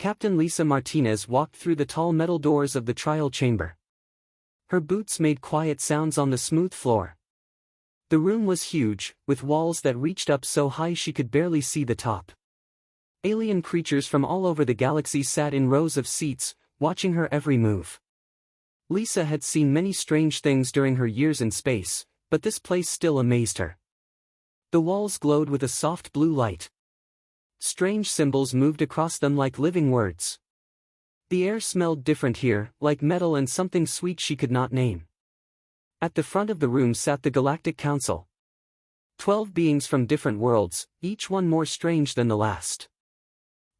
Captain Lisa Martinez walked through the tall metal doors of the trial chamber. Her boots made quiet sounds on the smooth floor. The room was huge, with walls that reached up so high she could barely see the top. Alien creatures from all over the galaxy sat in rows of seats, watching her every move. Lisa had seen many strange things during her years in space, but this place still amazed her. The walls glowed with a soft blue light. Strange symbols moved across them like living words. The air smelled different here, like metal and something sweet she could not name. At the front of the room sat the Galactic Council. 12 beings from different worlds, each one more strange than the last.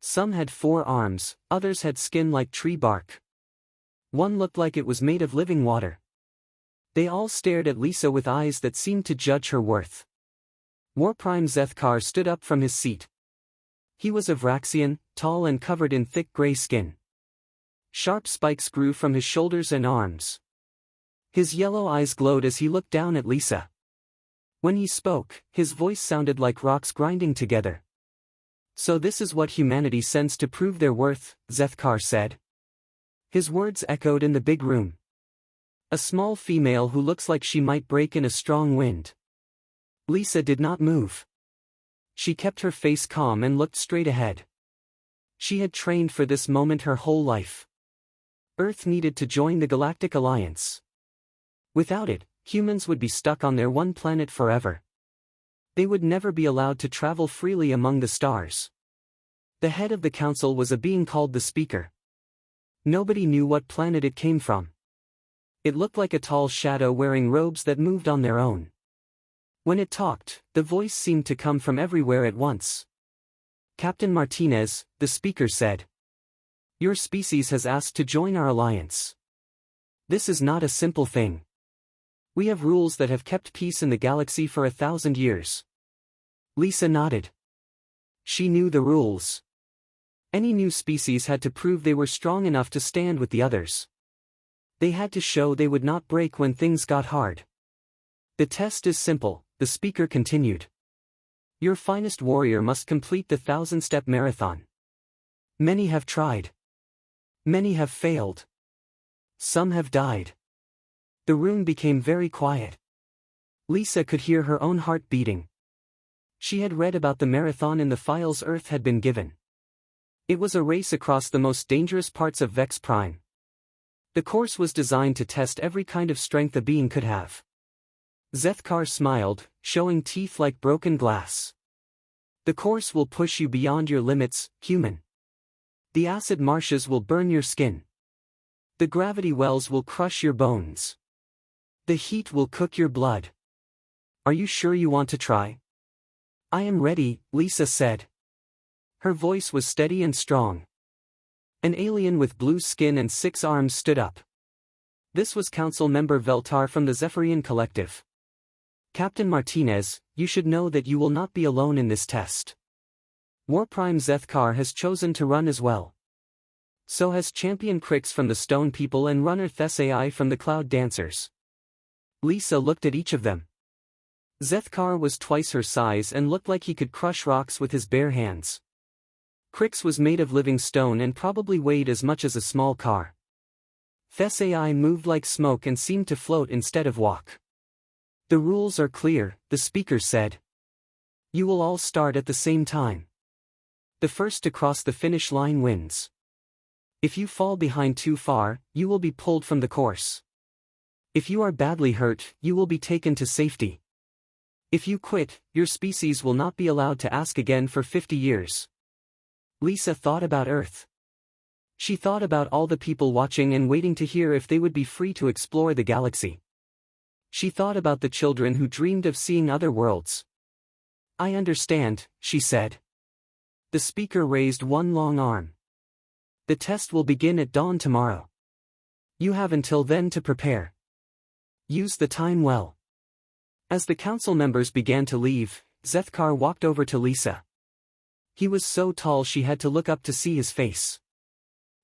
Some had 4 arms, others had skin like tree bark. One looked like it was made of living water. They all stared at Lisa with eyes that seemed to judge her worth. Warprime Zethkar stood up from his seat. He was a Vraxian, tall and covered in thick gray skin. Sharp spikes grew from his shoulders and arms. His yellow eyes glowed as he looked down at Lisa. When he spoke, his voice sounded like rocks grinding together. "So this is what humanity sends to prove their worth," Zethkar said. His words echoed in the big room. "A small female who looks like she might break in a strong wind." Lisa did not move. She kept her face calm and looked straight ahead. She had trained for this moment her whole life. Earth needed to join the Galactic Alliance. Without it, humans would be stuck on their one planet forever. They would never be allowed to travel freely among the stars. The head of the council was a being called the Speaker. Nobody knew what planet it came from. It looked like a tall shadow wearing robes that moved on their own. When it talked, the voice seemed to come from everywhere at once. "Captain Martinez," the Speaker said. "Your species has asked to join our alliance. This is not a simple thing. We have rules that have kept peace in the galaxy for 1,000 years." Lisa nodded. She knew the rules. Any new species had to prove they were strong enough to stand with the others. They had to show they would not break when things got hard. "The test is simple," the Speaker continued. "Your finest warrior must complete the 1,000-step marathon. Many have tried. Many have failed. Some have died." The room became very quiet. Lisa could hear her own heart beating. She had read about the marathon in the files Earth had been given. It was a race across the most dangerous parts of Vex Prime. The course was designed to test every kind of strength a being could have. Zethkar smiled, showing teeth like broken glass. "The course will push you beyond your limits, human. The acid marshes will burn your skin. The gravity wells will crush your bones. The heat will cook your blood. Are you sure you want to try?" "I am ready," Lisa said. Her voice was steady and strong. An alien with blue skin and 6 arms stood up. This was Council Member Veltar from the Zephyrian Collective. "Captain Martinez, you should know that you will not be alone in this test. Warprime Zethkar has chosen to run as well. So has Champion Crix from the Stone People and Runner Thessai from the Cloud Dancers." Lisa looked at each of them. Zethkar was twice her size and looked like he could crush rocks with his bare hands. Crix was made of living stone and probably weighed as much as a small car. Thessai moved like smoke and seemed to float instead of walk. "The rules are clear," the Speaker said. "You will all start at the same time. The first to cross the finish line wins. If you fall behind too far, you will be pulled from the course. If you are badly hurt, you will be taken to safety. If you quit, your species will not be allowed to ask again for 50 years. Lisa thought about Earth. She thought about all the people watching and waiting to hear if they would be free to explore the galaxy. She thought about the children who dreamed of seeing other worlds. "I understand," she said. The Speaker raised one long arm. "The test will begin at dawn tomorrow. You have until then to prepare. Use the time well." As the council members began to leave, Zethkar walked over to Lisa. He was so tall she had to look up to see his face.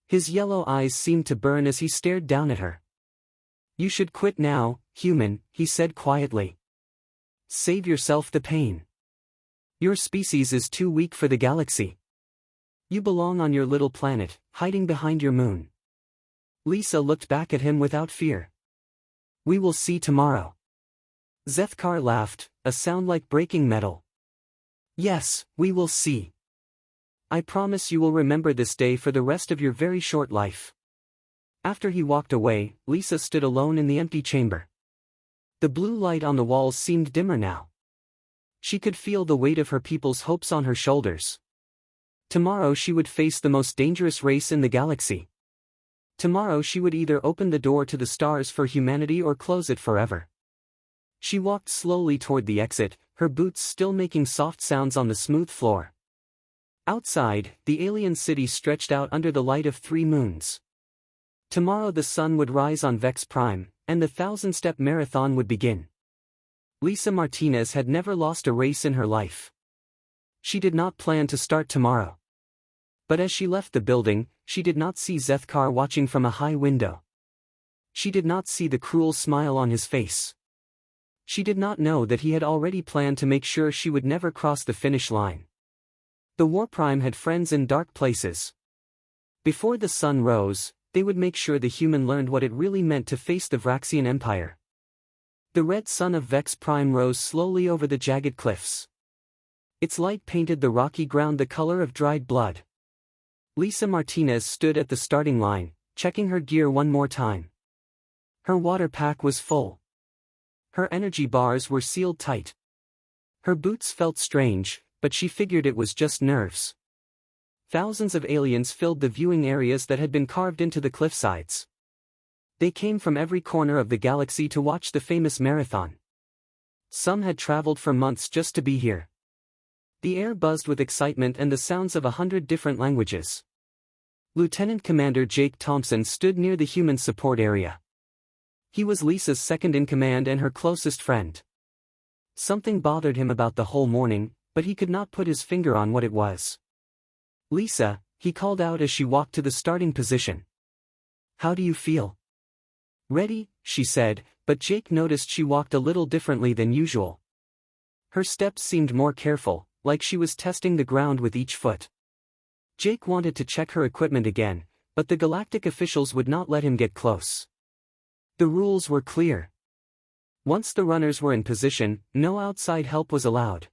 His yellow eyes seemed to burn as he stared down at her. "You should quit now, human," he said quietly. "Save yourself the pain. Your species is too weak for the galaxy. You belong on your little planet, hiding behind your moon. Lisa looked back at him without fear. We will see tomorrow. Zethkar laughed, a sound like breaking metal. Yes, we will see. I promise you will remember this day for the rest of your very short life. After he walked away, Lisa stood alone in the empty chamber. The blue light on the walls seemed dimmer now. She could feel the weight of her people's hopes on her shoulders. Tomorrow she would face the most dangerous race in the galaxy. Tomorrow she would either open the door to the stars for humanity or close it forever. She walked slowly toward the exit, her boots still making soft sounds on the smooth floor. Outside, the alien city stretched out under the light of 3 moons. Tomorrow the sun would rise on Vex Prime, and the 1,000-step marathon would begin. Lisa Martinez had never lost a race in her life. She did not plan to start tomorrow. But as she left the building, she did not see Zethkar watching from a high window. She did not see the cruel smile on his face. She did not know that he had already planned to make sure she would never cross the finish line. The War Prime had friends in dark places. Before the sun rose, they would make sure the human learned what it really meant to face the Vraxian Empire. The red sun of Vex Prime rose slowly over the jagged cliffs. Its light painted the rocky ground the color of dried blood. Lisa Martinez stood at the starting line, checking her gear one more time. Her water pack was full. Her energy bars were sealed tight. Her boots felt strange, but she figured it was just nerves. Thousands of aliens filled the viewing areas that had been carved into the cliffsides. They came from every corner of the galaxy to watch the famous marathon. Some had traveled for months just to be here. The air buzzed with excitement and the sounds of 100 different languages. Lieutenant Commander Jake Thompson stood near the human support area. He was Lisa's second-in-command and her closest friend. Something bothered him about the whole morning, but he could not put his finger on what it was. Lisa, he called out as she walked to the starting position. How do you feel? Ready, she said, but Jake noticed she walked a little differently than usual. Her steps seemed more careful, like she was testing the ground with each foot. Jake wanted to check her equipment again, but the galactic officials would not let him get close. The rules were clear. Once the runners were in position, no outside help was allowed.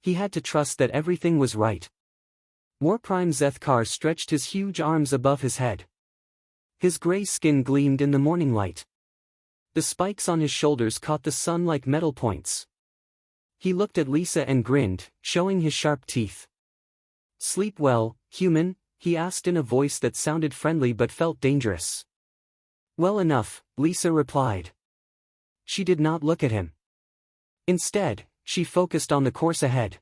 He had to trust that everything was right. War Prime Zethkar stretched his huge arms above his head. His gray skin gleamed in the morning light. The spikes on his shoulders caught the sun like metal points. He looked at Lisa and grinned, showing his sharp teeth. Sleep well, human? He asked in a voice that sounded friendly but felt dangerous. Well enough, Lisa replied. She did not look at him. Instead, she focused on the course ahead.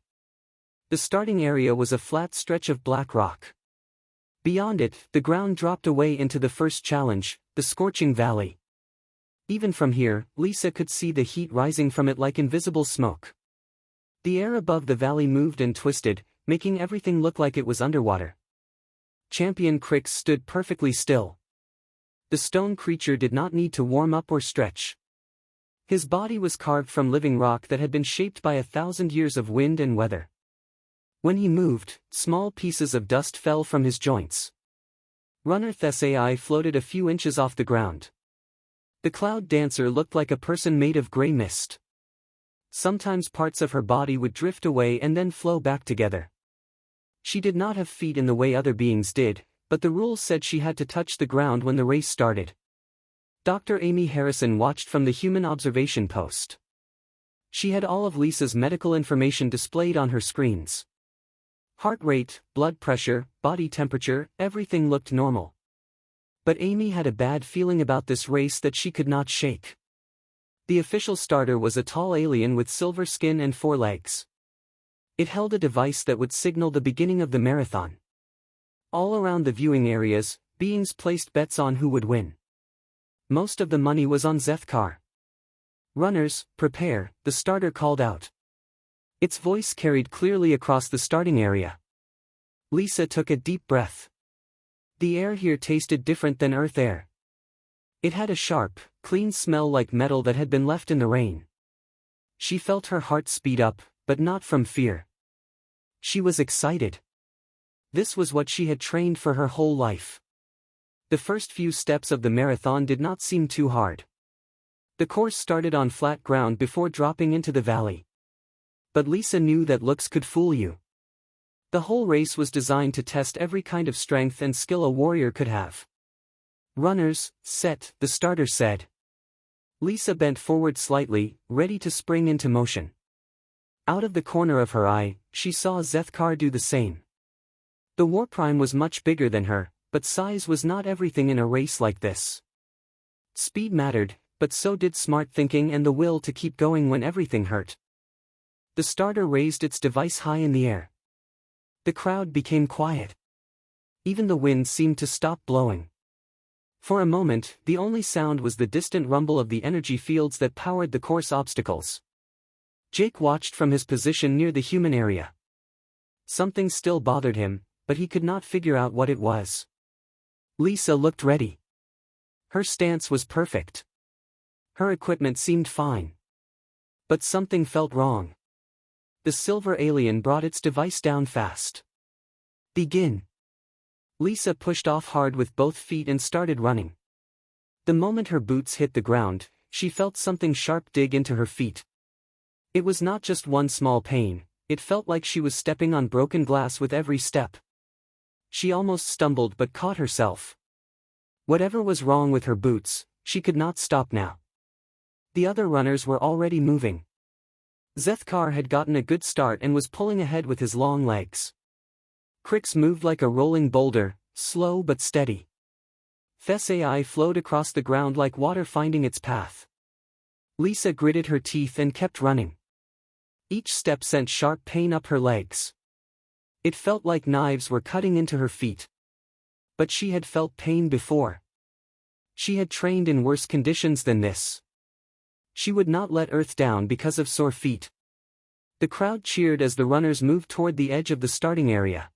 The starting area was a flat stretch of black rock. Beyond it, the ground dropped away into the first challenge, the scorching valley. Even from here, Lisa could see the heat rising from it like invisible smoke. The air above the valley moved and twisted, making everything look like it was underwater. Champion Crix stood perfectly still. The stone creature did not need to warm up or stretch. His body was carved from living rock that had been shaped by 1,000 years of wind and weather. When he moved, small pieces of dust fell from his joints. Runner Thessai floated a few inches off the ground. The cloud dancer looked like a person made of gray mist. Sometimes parts of her body would drift away and then flow back together. She did not have feet in the way other beings did, but the rules said she had to touch the ground when the race started. Dr. Amy Harrison watched from the human observation post. She had all of Lisa's medical information displayed on her screens. Heart rate, blood pressure, body temperature, everything looked normal. But Amy had a bad feeling about this race that she could not shake. The official starter was a tall alien with silver skin and 4 legs. It held a device that would signal the beginning of the marathon. All around the viewing areas, beings placed bets on who would win. Most of the money was on Zethkar. Runners, prepare, the starter called out. Its voice carried clearly across the starting area. Lisa took a deep breath. The air here tasted different than Earth air. It had a sharp, clean smell like metal that had been left in the rain. She felt her heart speed up, but not from fear. She was excited. This was what she had trained for her whole life. The first few steps of the marathon did not seem too hard. The course started on flat ground before dropping into the valley. But Lisa knew that looks could fool you. The whole race was designed to test every kind of strength and skill a warrior could have. "Runners, set," the starter said. Lisa bent forward slightly, ready to spring into motion. Out of the corner of her eye, she saw Zethkar do the same. The Warprime was much bigger than her, but size was not everything in a race like this. Speed mattered, but so did smart thinking and the will to keep going when everything hurt. The starter raised its device high in the air. The crowd became quiet. Even the wind seemed to stop blowing. For a moment, the only sound was the distant rumble of the energy fields that powered the course obstacles. Jake watched from his position near the human area. Something still bothered him, but he could not figure out what it was. Lisa looked ready. Her stance was perfect. Her equipment seemed fine. But something felt wrong. The silver alien brought its device down fast. "Begin." Lisa pushed off hard with both feet and started running. The moment her boots hit the ground, she felt something sharp dig into her feet. It was not just one small pain, it felt like she was stepping on broken glass with every step. She almost stumbled but caught herself. Whatever was wrong with her boots, she could not stop now. The other runners were already moving. Zethkar had gotten a good start and was pulling ahead with his long legs. Crix moved like a rolling boulder, slow but steady. Thesai flowed across the ground like water finding its path. Lisa gritted her teeth and kept running. Each step sent sharp pain up her legs. It felt like knives were cutting into her feet. But she had felt pain before. She had trained in worse conditions than this. She would not let Earth down because of sore feet. The crowd cheered as the runners moved toward the edge of the starting area.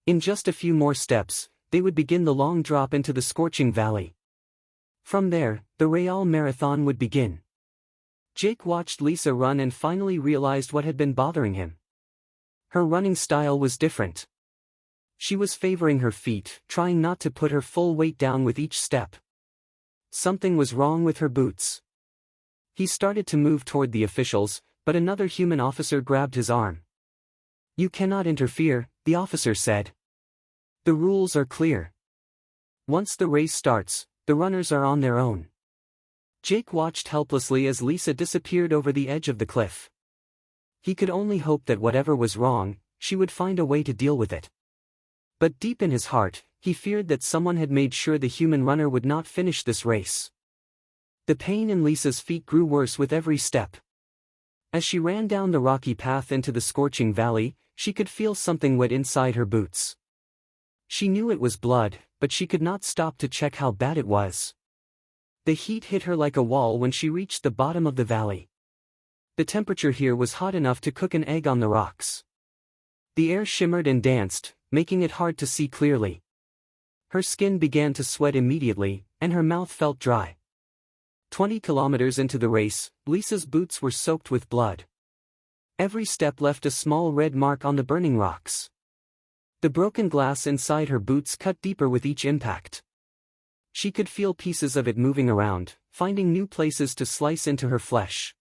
In just a few more steps, they would begin the long drop into the scorching valley. From there, the Real Marathon would begin. Jake watched Lisa run and finally realized what had been bothering him. Her running style was different. She was favoring her feet, trying not to put her full weight down with each step. Something was wrong with her boots. He started to move toward the officials, but another human officer grabbed his arm. "You cannot interfere," the officer said. "The rules are clear. Once the race starts, the runners are on their own." Jake watched helplessly as Lisa disappeared over the edge of the cliff. He could only hope that whatever was wrong, she would find a way to deal with it. But deep in his heart, he feared that someone had made sure the human runner would not finish this race. The pain in Lisa's feet grew worse with every step. As she ran down the rocky path into the scorching valley, she could feel something wet inside her boots. She knew it was blood, but she could not stop to check how bad it was. The heat hit her like a wall when she reached the bottom of the valley. The temperature here was hot enough to cook an egg on the rocks. The air shimmered and danced, making it hard to see clearly. Her skin began to sweat immediately, and her mouth felt dry. 20 kilometers into the race, Lisa's boots were soaked with blood. Every step left a small red mark on the burning rocks. The broken glass inside her boots cut deeper with each impact. She could feel pieces of it moving around, finding new places to slice into her flesh.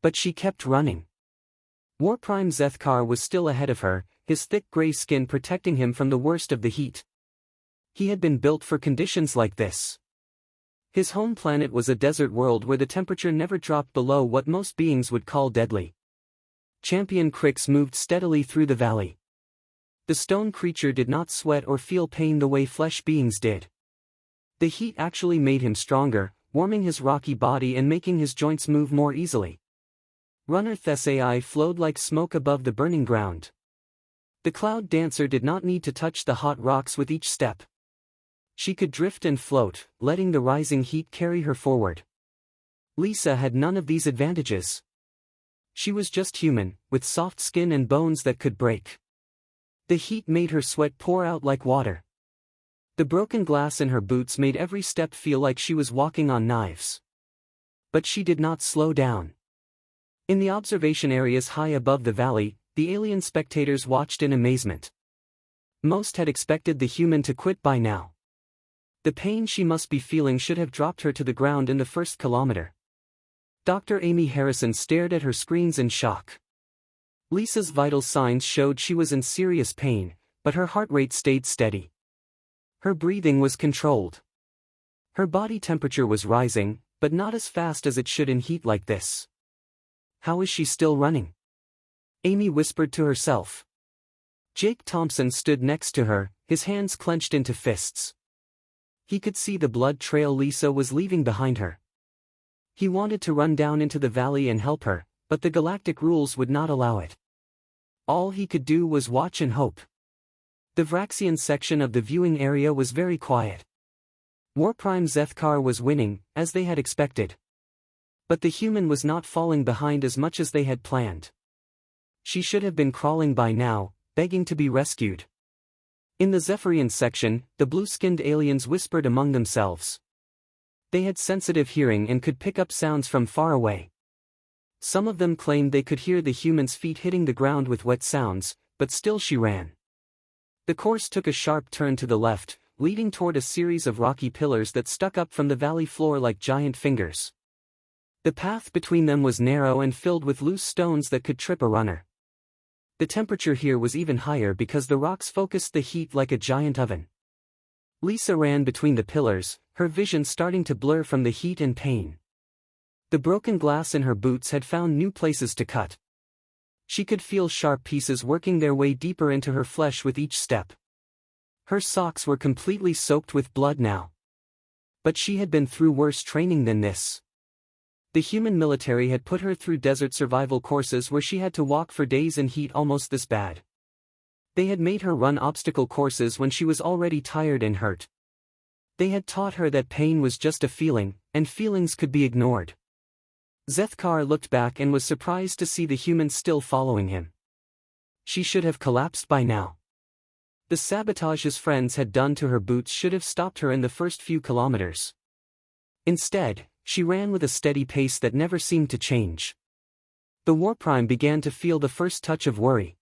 But she kept running. Warprime Zethkar was still ahead of her, his thick gray skin protecting him from the worst of the heat. He had been built for conditions like this. His home planet was a desert world where the temperature never dropped below what most beings would call deadly. Champion Crix moved steadily through the valley. The stone creature did not sweat or feel pain the way flesh beings did. The heat actually made him stronger, warming his rocky body and making his joints move more easily. Runner Thesai flowed like smoke above the burning ground. The cloud dancer did not need to touch the hot rocks with each step. She could drift and float, letting the rising heat carry her forward. Lisa had none of these advantages. She was just human, with soft skin and bones that could break. The heat made her sweat pour out like water. The broken glass in her boots made every step feel like she was walking on knives. But she did not slow down. In the observation areas high above the valley, the alien spectators watched in amazement. Most had expected the human to quit by now. The pain she must be feeling should have dropped her to the ground in the first kilometer. Dr. Amy Harrison stared at her screens in shock. Lisa's vital signs showed she was in serious pain, but her heart rate stayed steady. Her breathing was controlled. Her body temperature was rising, but not as fast as it should in heat like this. How is she still running? Amy whispered to herself. Jake Thompson stood next to her, his hands clenched into fists. He could see the blood trail Lisa was leaving behind her. He wanted to run down into the valley and help her, but the galactic rules would not allow it. All he could do was watch and hope. The Vraxian section of the viewing area was very quiet. Warprime Zethkar was winning, as they had expected. But the human was not falling behind as much as they had planned. She should have been crawling by now, begging to be rescued. In the Zephyrian section, the blue-skinned aliens whispered among themselves. They had sensitive hearing and could pick up sounds from far away. Some of them claimed they could hear the human's feet hitting the ground with wet sounds, but still she ran. The course took a sharp turn to the left, leading toward a series of rocky pillars that stuck up from the valley floor like giant fingers. The path between them was narrow and filled with loose stones that could trip a runner. The temperature here was even higher because the rocks focused the heat like a giant oven. Lisa ran between the pillars, her vision starting to blur from the heat and pain. The broken glass in her boots had found new places to cut. She could feel sharp pieces working their way deeper into her flesh with each step. Her socks were completely soaked with blood now. But she had been through worse training than this. The human military had put her through desert survival courses where she had to walk for days in heat almost this bad. They had made her run obstacle courses when she was already tired and hurt. They had taught her that pain was just a feeling, and feelings could be ignored. Zethkar looked back and was surprised to see the human still following him. She should have collapsed by now. The sabotage his friends had done to her boots should have stopped her in the first few kilometers. Instead, she ran with a steady pace that never seemed to change. The Warprime began to feel the first touch of worry.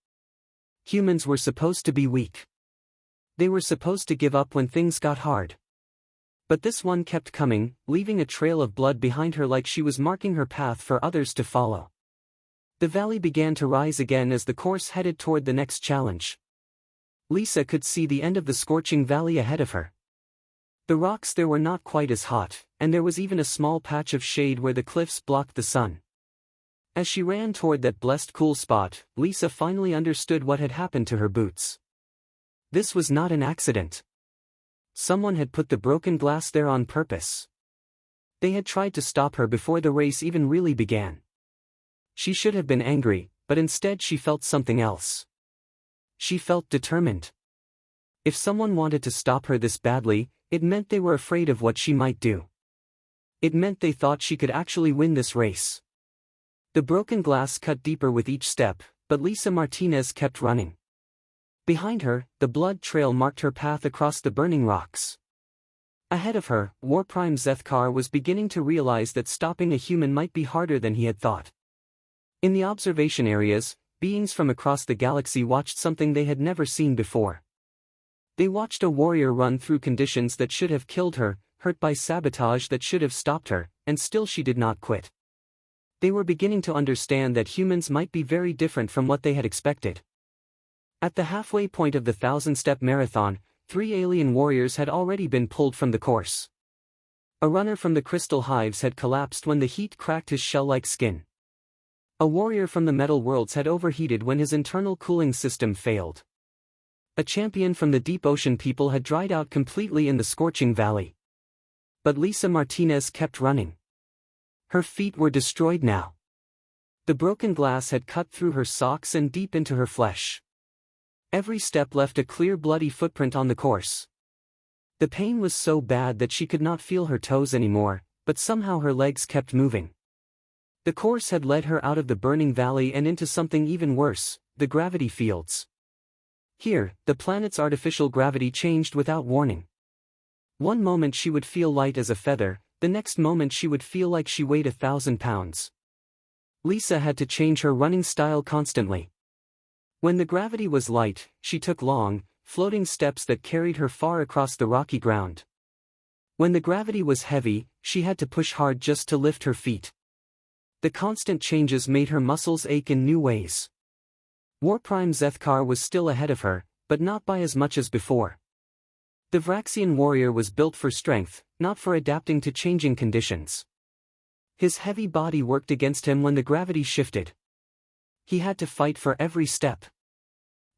Humans were supposed to be weak. They were supposed to give up when things got hard. But this one kept coming, leaving a trail of blood behind her like she was marking her path for others to follow. The valley began to rise again as the course headed toward the next challenge. Lisa could see the end of the scorching valley ahead of her. The rocks there were not quite as hot, and there was even a small patch of shade where the cliffs blocked the sun. As she ran toward that blessed cool spot, Lisa finally understood what had happened to her boots. This was not an accident. Someone had put the broken glass there on purpose. They had tried to stop her before the race even really began. She should have been angry, but instead she felt something else. She felt determined. If someone wanted to stop her this badly, it meant they were afraid of what she might do. It meant they thought she could actually win this race. The broken glass cut deeper with each step, but Lisa Martinez kept running. Behind her, the blood trail marked her path across the burning rocks. Ahead of her, Warprime Zethkar was beginning to realize that stopping a human might be harder than he had thought. In the observation areas, beings from across the galaxy watched something they had never seen before. They watched a warrior run through conditions that should have killed her, hurt by sabotage that should have stopped her, and still she did not quit. They were beginning to understand that humans might be very different from what they had expected. At the halfway point of the 1,000-step marathon, 3 alien warriors had already been pulled from the course. A runner from the crystal hives had collapsed when the heat cracked his shell-like skin. A warrior from the metal worlds had overheated when his internal cooling system failed. A champion from the deep ocean people had dried out completely in the scorching valley. But Lisa Martinez kept running. Her feet were destroyed now. The broken glass had cut through her socks and deep into her flesh. Every step left a clear bloody footprint on the course. The pain was so bad that she could not feel her toes anymore, but somehow her legs kept moving. The course had led her out of the burning valley and into something even worse, the gravity fields. Here, the planet's artificial gravity changed without warning. One moment she would feel light as a feather, the next moment she would feel like she weighed 1,000 pounds. Lisa had to change her running style constantly. When the gravity was light, she took long, floating steps that carried her far across the rocky ground. When the gravity was heavy, she had to push hard just to lift her feet. The constant changes made her muscles ache in new ways. Warprime Zethkar was still ahead of her, but not by as much as before. The Vraxian warrior was built for strength, not for adapting to changing conditions. His heavy body worked against him when the gravity shifted. He had to fight for every step.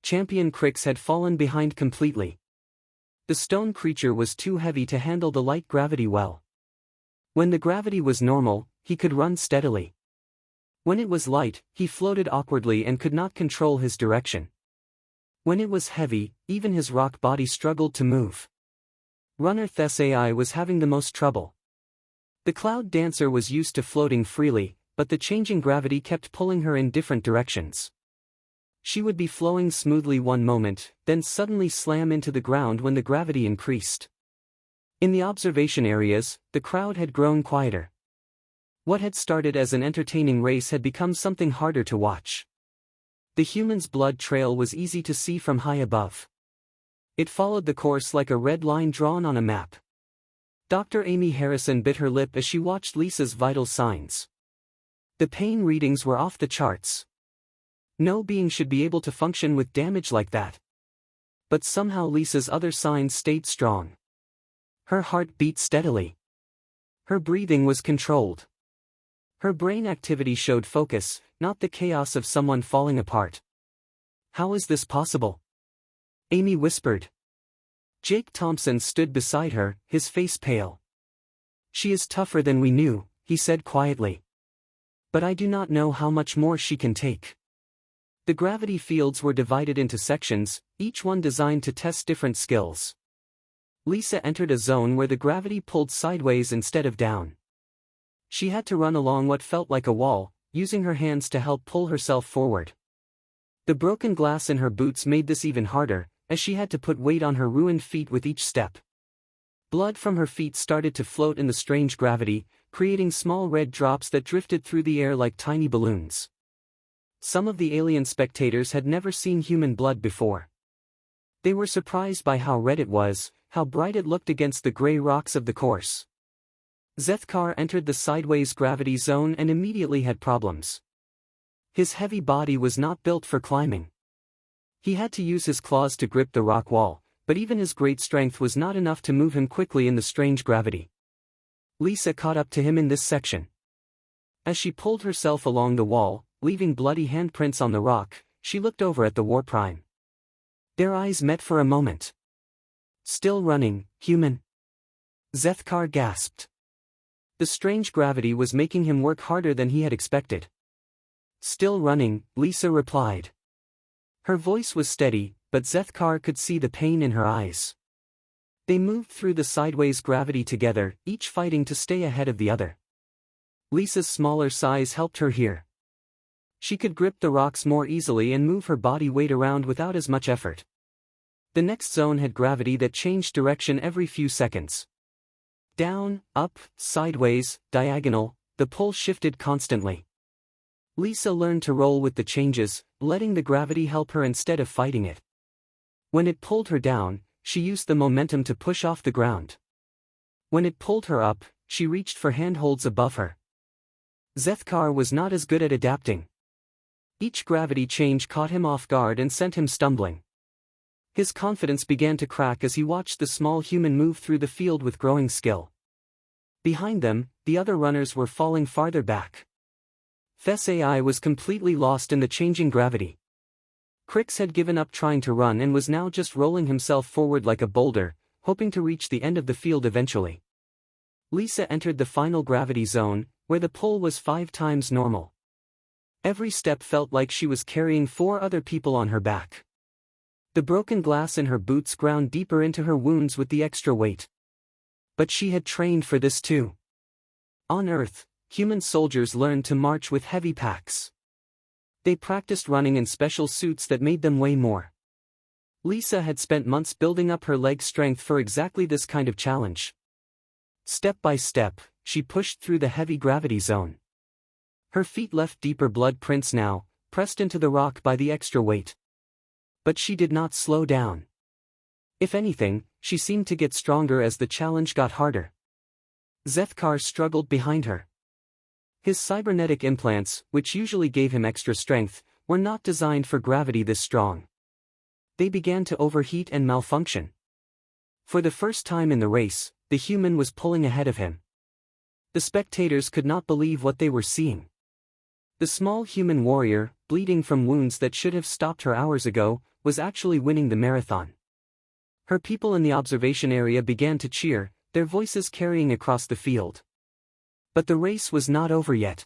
Champion Crix had fallen behind completely. The stone creature was too heavy to handle the light gravity well. When the gravity was normal, he could run steadily. When it was light, he floated awkwardly and could not control his direction. When it was heavy, even his rock body struggled to move. Runner Thessai was having the most trouble. The Cloud Dancer was used to floating freely, but the changing gravity kept pulling her in different directions. She would be flowing smoothly one moment, then suddenly slam into the ground when the gravity increased. In the observation areas, the crowd had grown quieter. What had started as an entertaining race had become something harder to watch. The human's blood trail was easy to see from high above. It followed the course like a red line drawn on a map. Dr. Amy Harrison bit her lip as she watched Lisa's vital signs. The pain readings were off the charts. No being should be able to function with damage like that. But somehow Lisa's other signs stayed strong. Her heart beat steadily. Her breathing was controlled. Her brain activity showed focus, not the chaos of someone falling apart. How is this possible? Amy whispered. Jake Thompson stood beside her, his face pale. She is tougher than we knew, he said quietly. But I do not know how much more she can take. The gravity fields were divided into sections, each one designed to test different skills. Lisa entered a zone where the gravity pulled sideways instead of down. She had to run along what felt like a wall, using her hands to help pull herself forward. The broken glass in her boots made this even harder, as she had to put weight on her ruined feet with each step. Blood from her feet started to float in the strange gravity, creating small red drops that drifted through the air like tiny balloons. Some of the alien spectators had never seen human blood before. They were surprised by how red it was, how bright it looked against the gray rocks of the course. Zethkar entered the sideways gravity zone and immediately had problems. His heavy body was not built for climbing. He had to use his claws to grip the rock wall, but even his great strength was not enough to move him quickly in the strange gravity. Lisa caught up to him in this section. As she pulled herself along the wall, leaving bloody handprints on the rock, she looked over at the Warprime. Their eyes met for a moment. Still running, human? Zethkar gasped. The strange gravity was making him work harder than he had expected. Still running, Lisa replied. Her voice was steady, but Zethkar could see the pain in her eyes. They moved through the sideways gravity together, each fighting to stay ahead of the other. Lisa's smaller size helped her here. She could grip the rocks more easily and move her body weight around without as much effort. The next zone had gravity that changed direction every few seconds. Down, up, sideways, diagonal, the pull shifted constantly. Lisa learned to roll with the changes, letting the gravity help her instead of fighting it. When it pulled her down, she used the momentum to push off the ground. When it pulled her up, she reached for handholds above her. Zethkar was not as good at adapting. Each gravity change caught him off guard and sent him stumbling. His confidence began to crack as he watched the small human move through the field with growing skill. Behind them, the other runners were falling farther back. Thessai was completely lost in the changing gravity. Crix had given up trying to run and was now just rolling himself forward like a boulder, hoping to reach the end of the field eventually. Lisa entered the final gravity zone, where the pull was 5 times normal. Every step felt like she was carrying 4 other people on her back. The broken glass in her boots ground deeper into her wounds with the extra weight. But she had trained for this too. On Earth, human soldiers learned to march with heavy packs. They practiced running in special suits that made them weigh more. Lisa had spent months building up her leg strength for exactly this kind of challenge. Step by step, she pushed through the heavy gravity zone. Her feet left deeper blood prints now, pressed into the rock by the extra weight. But she did not slow down. If anything, she seemed to get stronger as the challenge got harder. Zethkar struggled behind her. His cybernetic implants, which usually gave him extra strength, were not designed for gravity this strong. They began to overheat and malfunction. For the first time in the race, the human was pulling ahead of him. The spectators could not believe what they were seeing. The small human warrior, bleeding from wounds that should have stopped her hours ago, was actually winning the marathon. Her people in the observation area began to cheer, their voices carrying across the field. But the race was not over yet.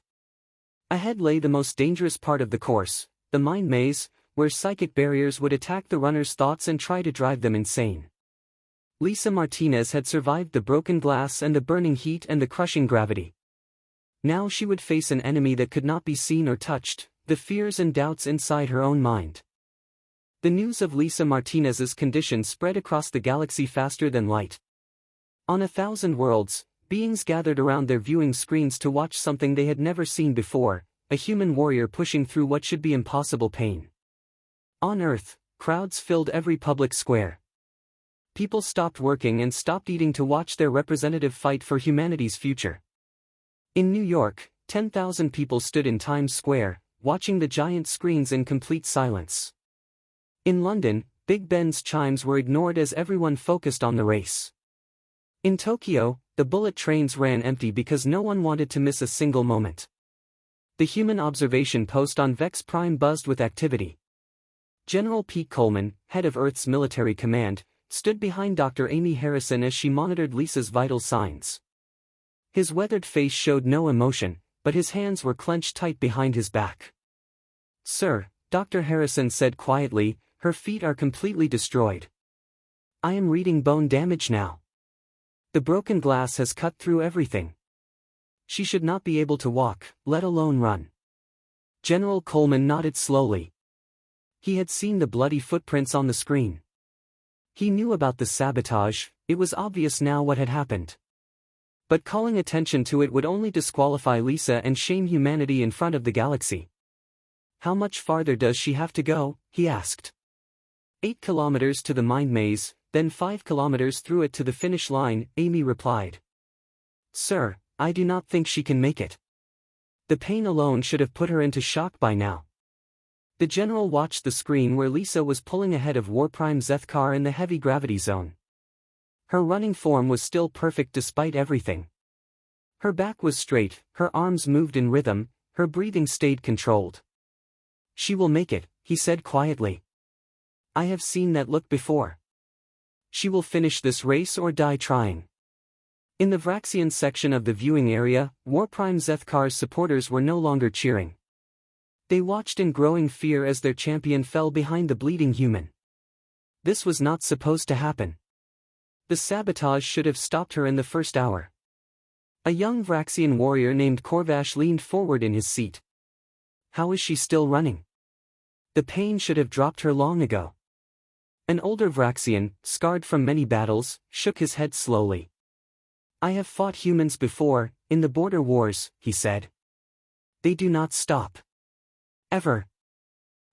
Ahead lay the most dangerous part of the course, the mind maze, where psychic barriers would attack the runner's thoughts and try to drive them insane. Lisa Martinez had survived the broken glass and the burning heat and the crushing gravity. Now she would face an enemy that could not be seen or touched, the fears and doubts inside her own mind. The news of Lisa Martinez's condition spread across the galaxy faster than light. On 1,000 worlds, beings gathered around their viewing screens to watch something they had never seen before, a human warrior pushing through what should be impossible pain. On Earth, crowds filled every public square. People stopped working and stopped eating to watch their representative fight for humanity's future. In New York, 10,000 people stood in Times Square, watching the giant screens in complete silence. In London, Big Ben's chimes were ignored as everyone focused on the race. In Tokyo, the bullet trains ran empty because no one wanted to miss a single moment. The human observation post on Vex Prime buzzed with activity. General Pete Coleman, head of Earth's military command, stood behind Dr. Amy Harrison as she monitored Lisa's vital signs. His weathered face showed no emotion, but his hands were clenched tight behind his back. "Sir," Dr. Harrison said quietly, "her feet are completely destroyed. I am reading bone damage now. The broken glass has cut through everything. She should not be able to walk, let alone run." General Coleman nodded slowly. He had seen the bloody footprints on the screen. He knew about the sabotage, it was obvious now what had happened. But calling attention to it would only disqualify Lisa and shame humanity in front of the galaxy. "How much farther does she have to go?" he asked. 8 kilometers to the mind maze, then 5 kilometers through it to the finish line, Amy replied. "Sir, I do not think she can make it. The pain alone should have put her into shock by now." The general watched the screen where Lisa was pulling ahead of Warprime Zethkar in the heavy gravity zone. Her running form was still perfect despite everything. Her back was straight, her arms moved in rhythm, her breathing stayed controlled. "She will make it," he said quietly. "I have seen that look before. She will finish this race or die trying." In the Vraxian section of the viewing area, Warprime Zethkar's supporters were no longer cheering. They watched in growing fear as their champion fell behind the bleeding human. This was not supposed to happen. The sabotage should have stopped her in the first hour. A young Vraxian warrior named Korvash leaned forward in his seat. "How is she still running? The pain should have dropped her long ago." An older Vraxian, scarred from many battles, shook his head slowly. "I have fought humans before, in the border wars," he said. "They do not stop. Ever.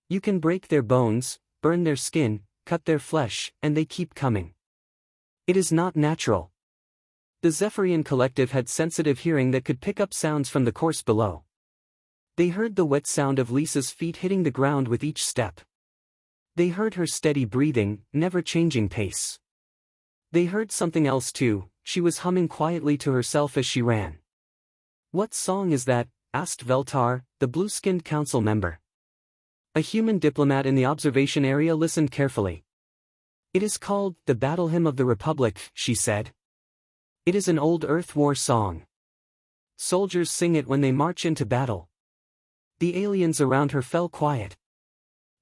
You can break their bones, burn their skin, cut their flesh, and they keep coming. It is not natural." The Zephyrian collective had sensitive hearing that could pick up sounds from the course below. They heard the wet sound of Lisa's feet hitting the ground with each step. They heard her steady breathing, never-changing pace. They heard something else too, she was humming quietly to herself as she ran. "What song is that?" asked Veltar, the blue-skinned council member. A human diplomat in the observation area listened carefully. "It is called the Battle Hymn of the Republic," she said. "It is an old Earth War song. Soldiers sing it when they march into battle." The aliens around her fell quiet.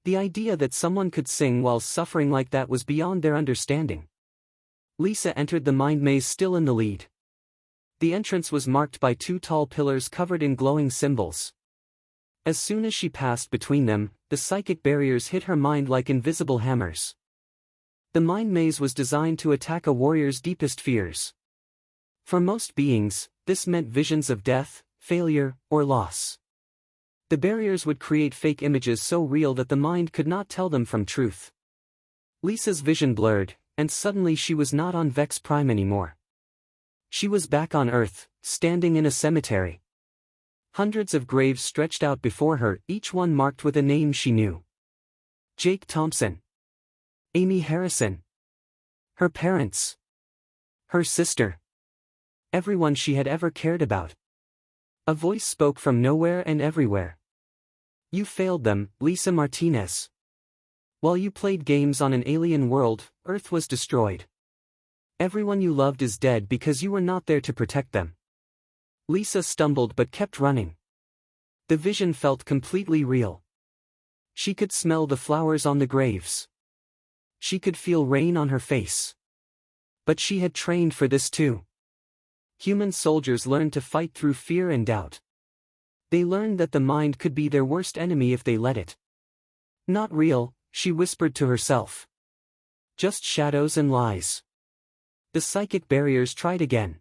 The idea that someone could sing while suffering like that was beyond their understanding. Lisa entered the mind maze still in the lead. The entrance was marked by 2 tall pillars covered in glowing symbols. As soon as she passed between them, the psychic barriers hit her mind like invisible hammers. The mind maze was designed to attack a warrior's deepest fears. For most beings, this meant visions of death, failure, or loss. The barriers would create fake images so real that the mind could not tell them from truth. Lisa's vision blurred, and suddenly she was not on Vex Prime anymore. She was back on Earth, standing in a cemetery. Hundreds of graves stretched out before her, each one marked with a name she knew. Jake Thompson. Amy Harrison. Her parents. Her sister. Everyone she had ever cared about. A voice spoke from nowhere and everywhere. You failed them, Lisa Martinez. While you played games on an alien world, Earth was destroyed. Everyone you loved is dead because you were not there to protect them. Lisa stumbled but kept running. The vision felt completely real. She could smell the flowers on the graves. She could feel rain on her face. But she had trained for this too. Human soldiers learned to fight through fear and doubt. They learned that the mind could be their worst enemy if they let it. Not real, she whispered to herself. Just shadows and lies. The psychic barriers tried again.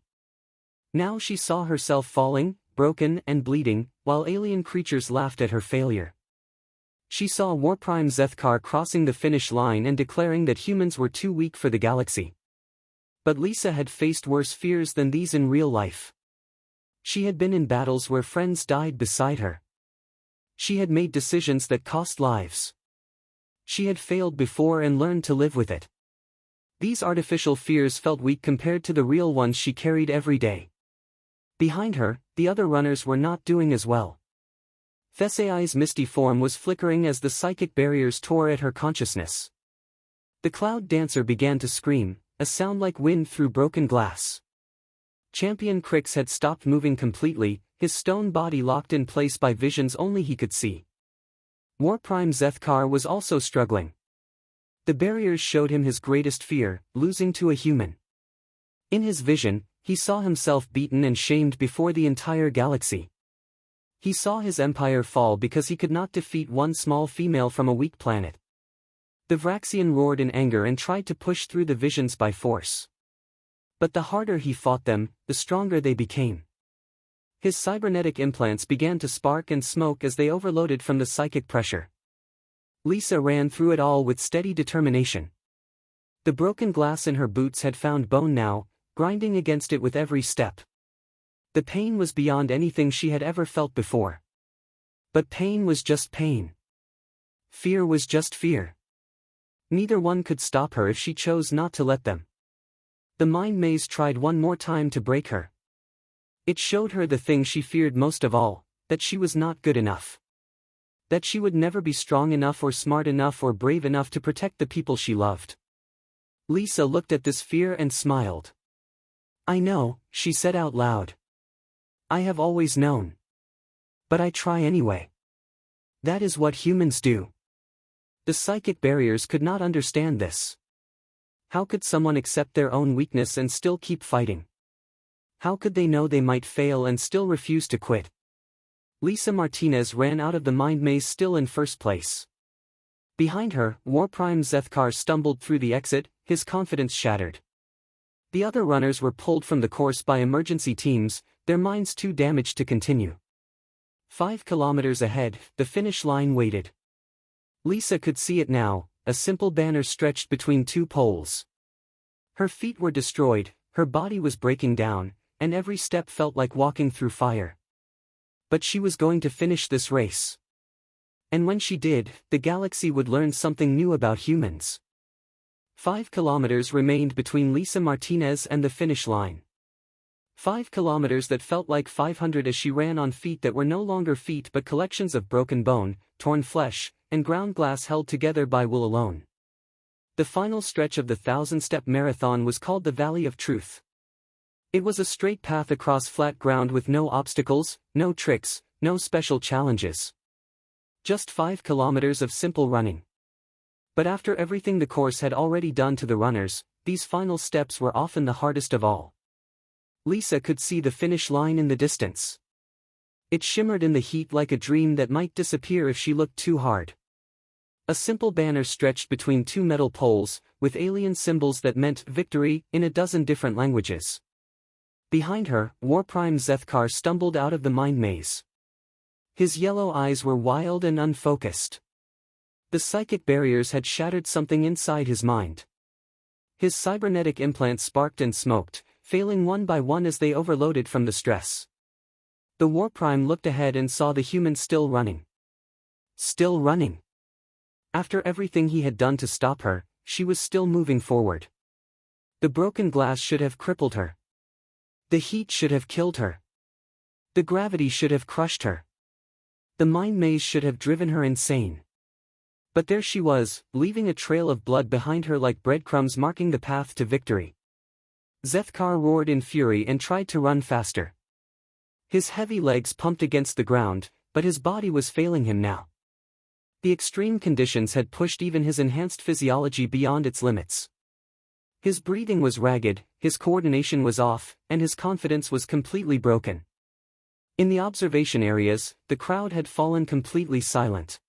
Now she saw herself falling, broken and bleeding, while alien creatures laughed at her failure. She saw Warprime Zethkar crossing the finish line and declaring that humans were too weak for the galaxy. But Lisa had faced worse fears than these in real life. She had been in battles where friends died beside her. She had made decisions that cost lives. She had failed before and learned to live with it. These artificial fears felt weak compared to the real ones she carried every day. Behind her, the other runners were not doing as well. Thessai's misty form was flickering as the psychic barriers tore at her consciousness. The cloud dancer began to scream, a sound like wind through broken glass. Champion Crix had stopped moving completely, his stone body locked in place by visions only he could see. Warprime Zethkar was also struggling. The barriers showed him his greatest fear, losing to a human. In his vision, he saw himself beaten and shamed before the entire galaxy. He saw his empire fall because he could not defeat one small female from a weak planet. The Vraxian roared in anger and tried to push through the visions by force. But the harder he fought them, the stronger they became. His cybernetic implants began to spark and smoke as they overloaded from the psychic pressure. Lisa ran through it all with steady determination. The broken glass in her boots had found bone now, grinding against it with every step. The pain was beyond anything she had ever felt before. But pain was just pain. Fear was just fear. Neither one could stop her if she chose not to let them. The mind maze tried one more time to break her. It showed her the thing she feared most of all, that she was not good enough. That she would never be strong enough or smart enough or brave enough to protect the people she loved. Lisa looked at this fear and smiled. I know, she said out loud. I have always known. But I try anyway. That is what humans do. The psychic barriers could not understand this. How could someone accept their own weakness and still keep fighting? How could they know they might fail and still refuse to quit? Lisa Martinez ran out of the mind maze still in first place. Behind her, Warprime Zethkar stumbled through the exit, his confidence shattered. The other runners were pulled from the course by emergency teams, their minds too damaged to continue. 5 kilometers ahead, the finish line waited. Lisa could see it now, a simple banner stretched between two poles. Her feet were destroyed, her body was breaking down, and every step felt like walking through fire. But she was going to finish this race. And when she did, the galaxy would learn something new about humans. 5 kilometers remained between Lisa Martinez and the finish line. 5 kilometers that felt like 500 as she ran on feet that were no longer feet but collections of broken bone, torn flesh, and ground glass held together by will alone. The final stretch of the 1,000-step marathon was called the Valley of Truth. It was a straight path across flat ground with no obstacles, no tricks, no special challenges. Just 5 kilometers of simple running. But after everything the course had already done to the runners, these final steps were often the hardest of all. Lisa could see the finish line in the distance. It shimmered in the heat like a dream that might disappear if she looked too hard. A simple banner stretched between two metal poles, with alien symbols that meant victory in a dozen different languages. Behind her, Warprime Zethkar stumbled out of the mind maze. His yellow eyes were wild and unfocused. The psychic barriers had shattered something inside his mind. His cybernetic implants sparked and smoked, failing one by one as they overloaded from the stress. The War Prime looked ahead and saw the human still running. Still running. After everything he had done to stop her, she was still moving forward. The broken glass should have crippled her. The heat should have killed her. The gravity should have crushed her. The mind maze should have driven her insane. But there she was, leaving a trail of blood behind her like breadcrumbs marking the path to victory. Zethkar roared in fury and tried to run faster. His heavy legs pumped against the ground, but his body was failing him now. The extreme conditions had pushed even his enhanced physiology beyond its limits. His breathing was ragged, his coordination was off, and his confidence was completely broken. In the observation areas, the crowd had fallen completely silent.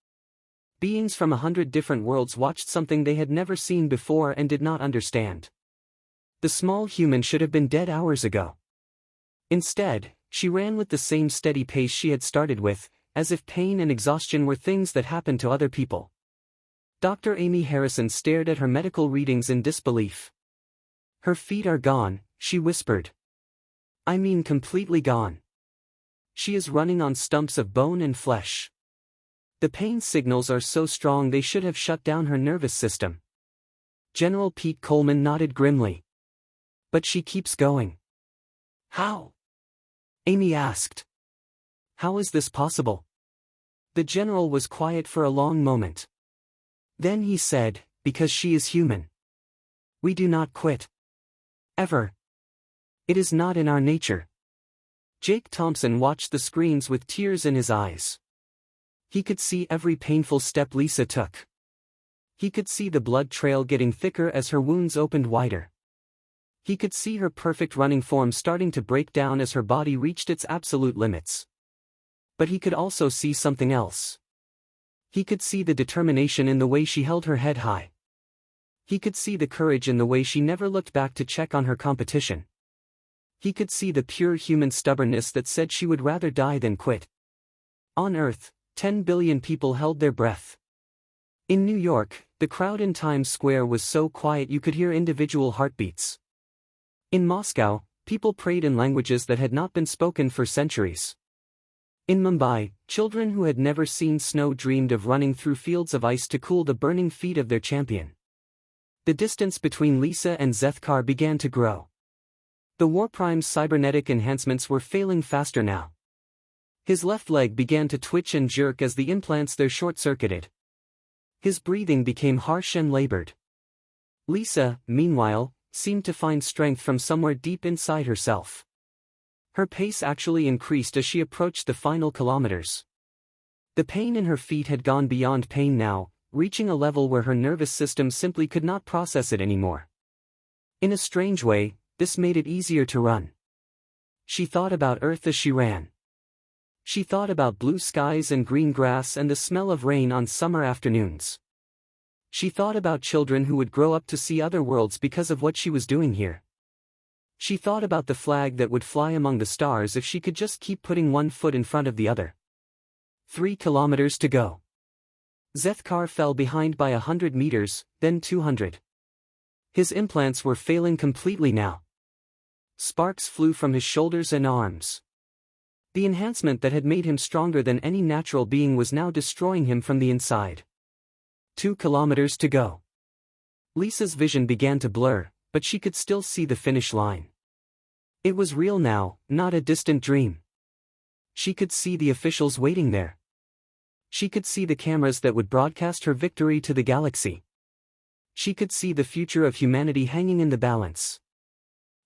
Beings from 100 different worlds watched something they had never seen before and did not understand. The small human should have been dead hours ago. Instead, she ran with the same steady pace she had started with, as if pain and exhaustion were things that happened to other people. Dr. Amy Harrison stared at her medical readings in disbelief. "Her feet are gone," she whispered. "I mean completely gone. She is running on stumps of bone and flesh. The pain signals are so strong they should have shut down her nervous system." General Pete Coleman nodded grimly. "But she keeps going." "How?" Amy asked. "How is this possible?" The general was quiet for a long moment. Then he said, "Because she is human. We do not quit. Ever. It is not in our nature." Jake Thompson watched the screens with tears in his eyes. He could see every painful step Lisa took. He could see the blood trail getting thicker as her wounds opened wider. He could see her perfect running form starting to break down as her body reached its absolute limits. But he could also see something else. He could see the determination in the way she held her head high. He could see the courage in the way she never looked back to check on her competition. He could see the pure human stubbornness that said she would rather die than quit. On Earth, 10 billion people held their breath. In New York, the crowd in Times Square was so quiet you could hear individual heartbeats. In Moscow, people prayed in languages that had not been spoken for centuries. In Mumbai, children who had never seen snow dreamed of running through fields of ice to cool the burning feet of their champion. The distance between Lisa and Zethkar began to grow. The War Prime's cybernetic enhancements were failing faster now. His left leg began to twitch and jerk as the implants there short-circuited. His breathing became harsh and labored. Lisa, meanwhile, seemed to find strength from somewhere deep inside herself. Her pace actually increased as she approached the final kilometers. The pain in her feet had gone beyond pain now, reaching a level where her nervous system simply could not process it anymore. In a strange way, this made it easier to run. She thought about Earth as she ran. She thought about blue skies and green grass and the smell of rain on summer afternoons. She thought about children who would grow up to see other worlds because of what she was doing here. She thought about the flag that would fly among the stars if she could just keep putting one foot in front of the other. 3 kilometers to go. Zethkar fell behind by 100 meters, then 200. His implants were failing completely now. Sparks flew from his shoulders and arms. The enhancement that had made him stronger than any natural being was now destroying him from the inside. 2 kilometers to go. Lisa's vision began to blur, but she could still see the finish line. It was real now, not a distant dream. She could see the officials waiting there. She could see the cameras that would broadcast her victory to the galaxy. She could see the future of humanity hanging in the balance.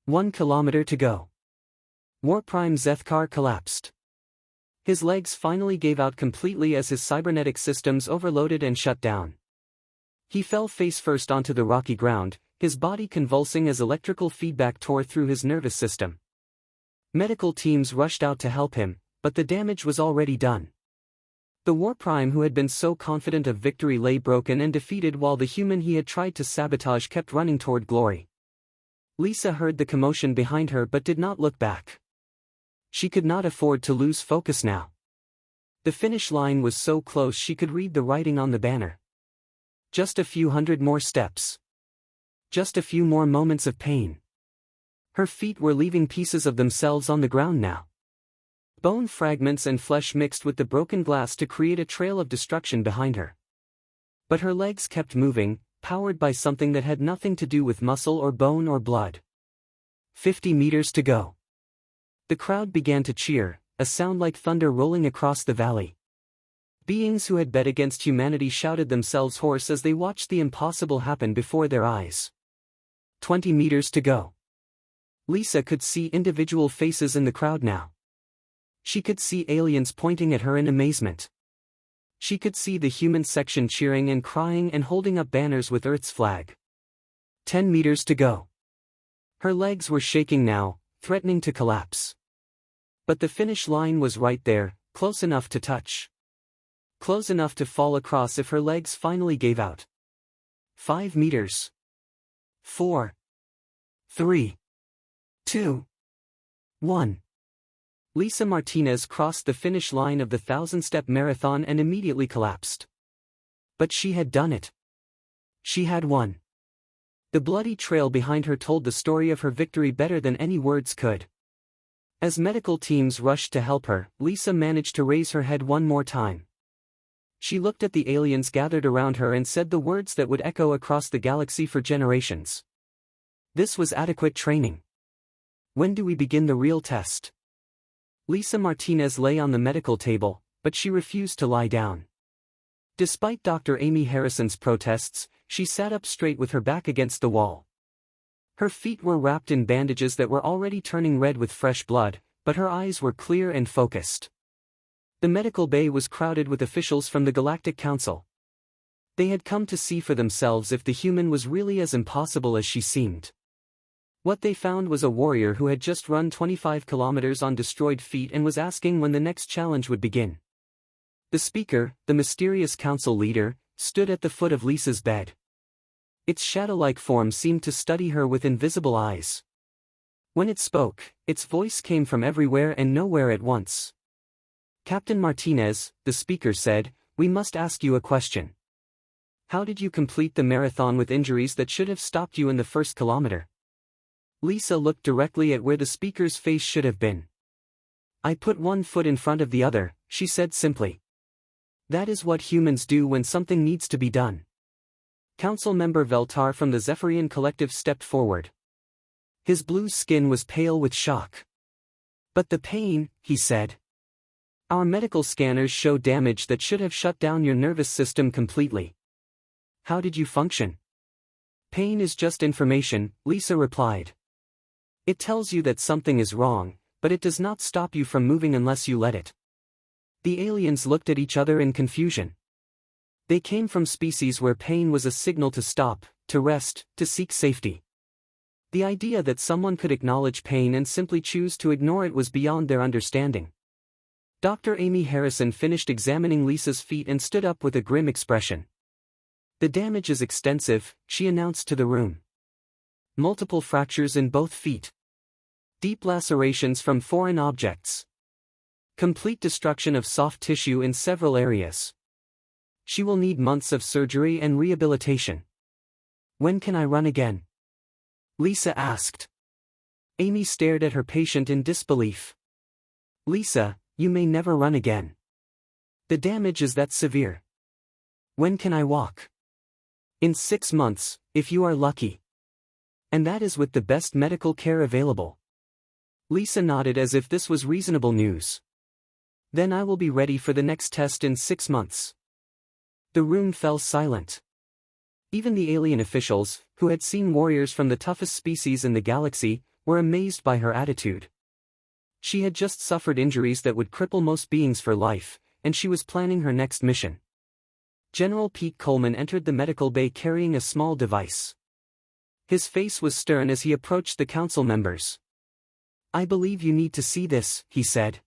1 kilometer to go. War Prime Zethkar collapsed. His legs finally gave out completely as his cybernetic systems overloaded and shut down. He fell face first onto the rocky ground, his body convulsing as electrical feedback tore through his nervous system. Medical teams rushed out to help him, but the damage was already done. The War Prime who had been so confident of victory lay broken and defeated while the human he had tried to sabotage kept running toward glory. Lisa heard the commotion behind her but did not look back. She could not afford to lose focus now. The finish line was so close she could read the writing on the banner. Just a few hundred more steps. Just a few more moments of pain. Her feet were leaving pieces of themselves on the ground now. Bone fragments and flesh mixed with the broken glass to create a trail of destruction behind her. But her legs kept moving, powered by something that had nothing to do with muscle or bone or blood. 50 meters to go. The crowd began to cheer, a sound like thunder rolling across the valley. Beings who had bet against humanity shouted themselves hoarse as they watched the impossible happen before their eyes. 20 meters to go. Lisa could see individual faces in the crowd now. She could see aliens pointing at her in amazement. She could see the human section cheering and crying and holding up banners with Earth's flag. 10 meters to go. Her legs were shaking now, threatening to collapse. But the finish line was right there, close enough to touch. Close enough to fall across if her legs finally gave out. 5 meters. 4. 3. 2. 1. Lisa Martinez crossed the finish line of the 1,000-step marathon and immediately collapsed. But she had done it. She had won. The bloody trail behind her told the story of her victory better than any words could. As medical teams rushed to help her, Lisa managed to raise her head one more time. She looked at the aliens gathered around her and said the words that would echo across the galaxy for generations. This was adequate training. When do we begin the real test? Lisa Martinez lay on the medical table, but she refused to lie down. Despite Dr. Amy Harrison's protests, she sat up straight with her back against the wall. Her feet were wrapped in bandages that were already turning red with fresh blood, but her eyes were clear and focused. The medical bay was crowded with officials from the Galactic Council. They had come to see for themselves if the human was really as impossible as she seemed. What they found was a warrior who had just run 25 kilometers on destroyed feet and was asking when the next challenge would begin. The speaker, the mysterious council leader, stood at the foot of Lisa's bed. Its shadow-like form seemed to study her with invisible eyes. When it spoke, its voice came from everywhere and nowhere at once. Captain Martinez, the speaker said, we must ask you a question. How did you complete the marathon with injuries that should have stopped you in the first kilometer? Lisa looked directly at where the speaker's face should have been. I put one foot in front of the other, she said simply. That is what humans do when something needs to be done. Council member Veltar from the Zephyrian Collective stepped forward. His blue skin was pale with shock. But the pain, he said. Our medical scanners show damage that should have shut down your nervous system completely. How did you function? Pain is just information, Lisa replied. It tells you that something is wrong, but it does not stop you from moving unless you let it. The aliens looked at each other in confusion. They came from species where pain was a signal to stop, to rest, to seek safety. The idea that someone could acknowledge pain and simply choose to ignore it was beyond their understanding. Dr. Amy Harrison finished examining Lisa's feet and stood up with a grim expression. The damage is extensive, she announced to the room. Multiple fractures in both feet. Deep lacerations from foreign objects. Complete destruction of soft tissue in several areas. She will need months of surgery and rehabilitation. When can I run again? Lisa asked. Amy stared at her patient in disbelief. Lisa, you may never run again. The damage is that severe. When can I walk? In 6 months, if you are lucky. And that is with the best medical care available. Lisa nodded as if this was reasonable news. Then I will be ready for the next test in 6 months. The room fell silent. Even the alien officials, who had seen warriors from the toughest species in the galaxy, were amazed by her attitude. She had just suffered injuries that would cripple most beings for life, and she was planning her next mission. General Pete Coleman entered the medical bay carrying a small device. His face was stern as he approached the council members. I believe you need to see this, he said.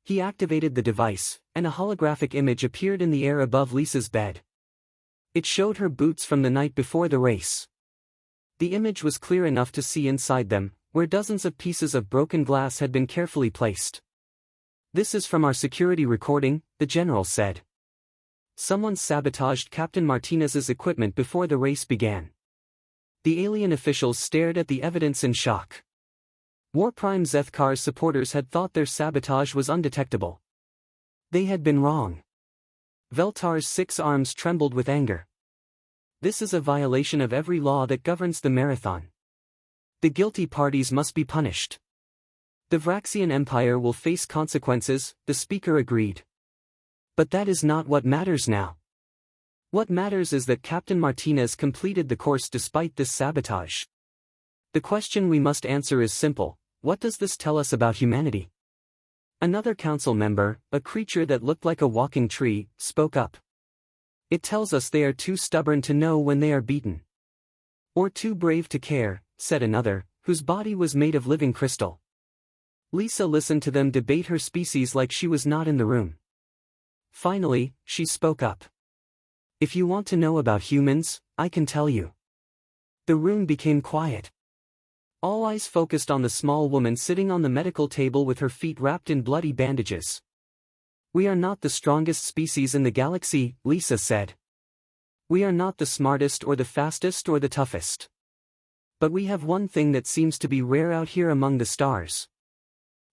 He activated the device, and a holographic image appeared in the air above Lisa's bed. It showed her boots from the night before the race. The image was clear enough to see inside them, where dozens of pieces of broken glass had been carefully placed. This is from our security recording, the general said. Someone sabotaged Captain Martinez's equipment before the race began. The alien officials stared at the evidence in shock. War Prime Zethkar's supporters had thought their sabotage was undetectable. They had been wrong. Veltar's 6 arms trembled with anger. This is a violation of every law that governs the marathon. The guilty parties must be punished. The Vraxian Empire will face consequences, the speaker agreed. But that is not what matters now. What matters is that Captain Martinez completed the course despite this sabotage. The question we must answer is simple: what does this tell us about humanity? Another council member, a creature that looked like a walking tree, spoke up. It tells us they are too stubborn to know when they are beaten. Or too brave to care, said another, whose body was made of living crystal. Lisa listened to them debate her species like she was not in the room. Finally, she spoke up. If you want to know about humans, I can tell you. The room became quiet. All eyes focused on the small woman sitting on the medical table with her feet wrapped in bloody bandages. We are not the strongest species in the galaxy, Lisa said. We are not the smartest or the fastest or the toughest. But we have one thing that seems to be rare out here among the stars.